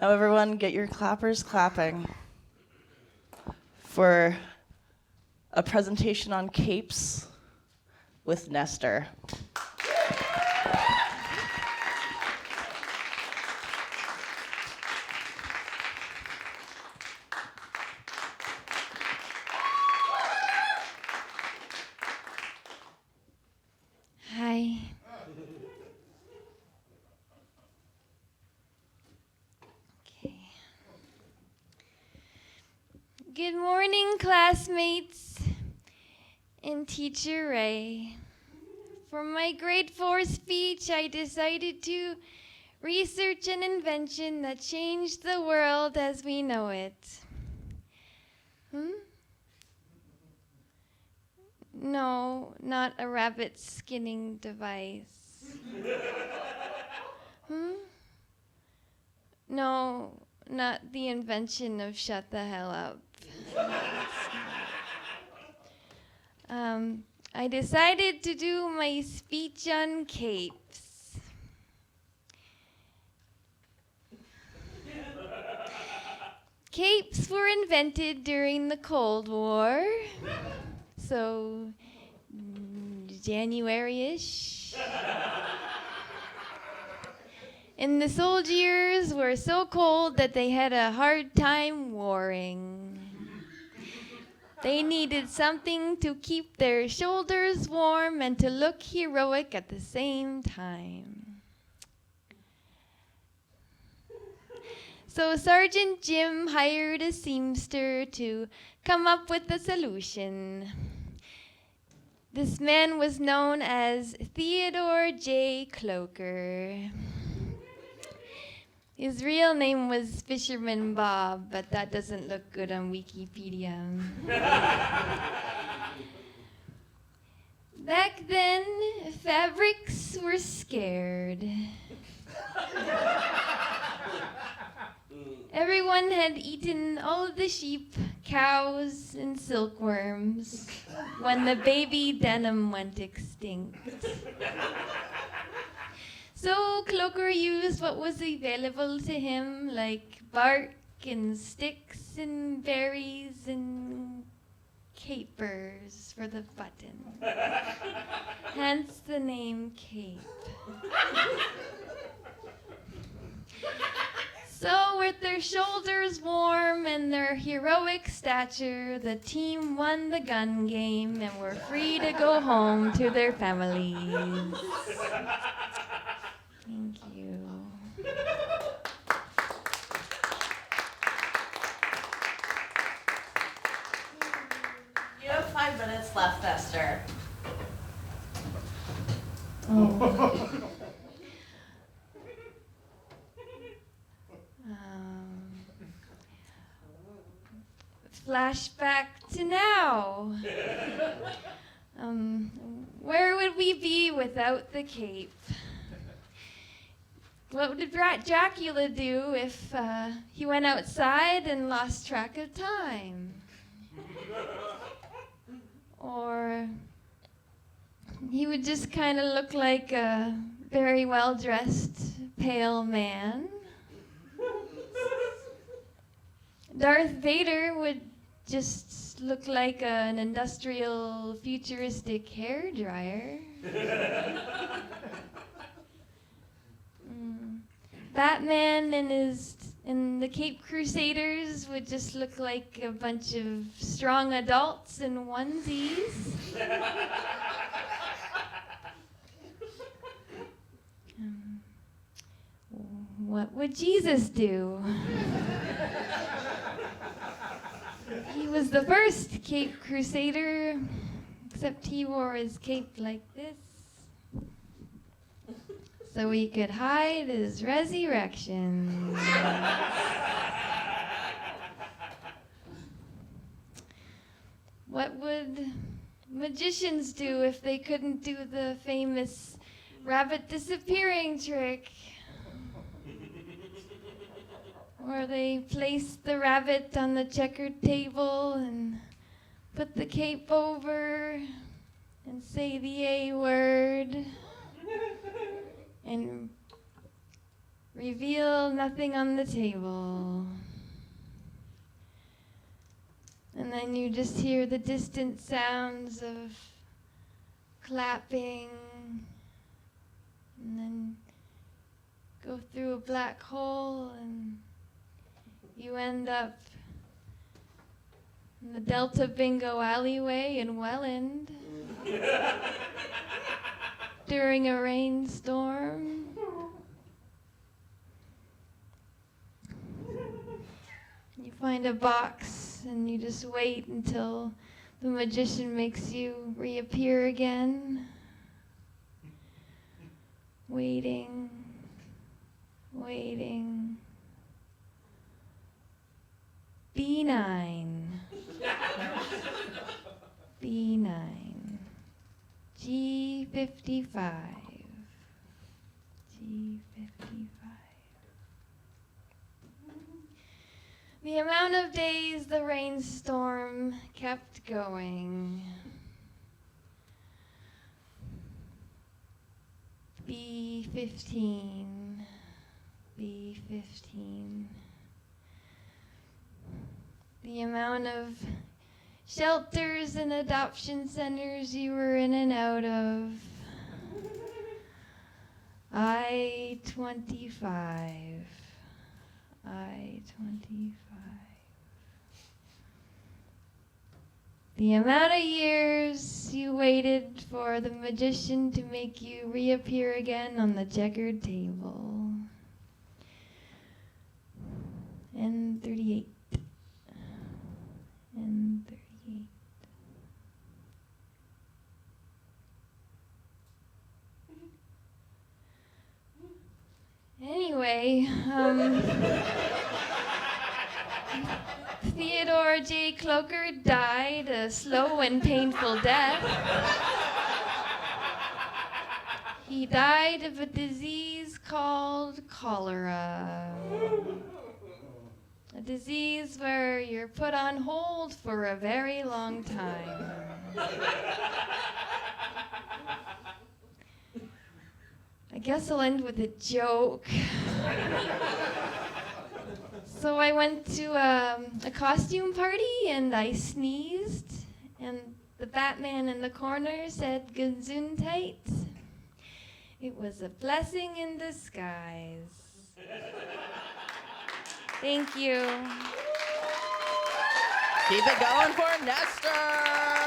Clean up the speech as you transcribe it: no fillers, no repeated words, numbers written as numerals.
Now everyone get your clappers clapping for a presentation on capes with Nestor. Hi. Okay. Good morning, classmates and Teacher Ray. For my grade 4 speech, I decided to research an invention that changed the world as we know it. No, not a rabbit skinning device. No, not the invention of shut the hell up. I decided to do my speech on capes. Capes were invented during the Cold War, so January-ish. And the soldiers were so cold that they had a hard time warring. They needed something to keep their shoulders warm and to look heroic at the same time. So Sergeant Jim hired a seamster to come up with a solution. This man was known as Theodore J. Cloker. His real name was Fisherman Bob, but that doesn't look good on Wikipedia. Back then, fabrics were scared. Everyone had eaten all of the sheep, cows, and silkworms when the baby denim went extinct. So Cloker used what was available to him, like bark and sticks and berries and capers for the button. Hence the name cape. So with their shoulders warm and their heroic stature, the team won the gun game and were free to go home to their families. Thank you. You have 5 minutes left, Nestor. Flashback to now. Where would we be without the cape? What would Dracula do if he went outside and lost track of time? Or he would just kind of look like a very well-dressed, pale man. Darth Vader would just look like an industrial, futuristic hairdryer. Batman and the Cape Crusaders would just look like a bunch of strong adults in onesies. What would Jesus do? He was the first Cape Crusader, except he wore his cape like this, so he could hide his resurrection. What would magicians do if they couldn't do the famous rabbit disappearing trick? Or they placed the rabbit on the checkered table and put the cape over and say the A word and reveal nothing on the table. And then you just hear the distant sounds of clapping, and then go through a black hole, and you end up in the Delta Bingo alleyway in Welland during a rainstorm. You find a box and you just wait until the magician makes you reappear again. Waiting, waiting. B9. B9. G55. G55. The amount of days the rainstorm kept going. B15. B15. The amount of shelters and adoption centers you were in and out of. I-25. I-25. The amount of years you waited for the magician to make you reappear again on the checkered table. N38. N38. Anyway, Theodore J. Cloker died a slow and painful death. He died of a disease called cholera. A disease where you're put on hold for a very long time. I guess I'll end with a joke. So I went to a costume party and I sneezed, and the Batman in the corner said Gesundheit. It was a blessing in disguise. Thank you. Keep it going for Nestor.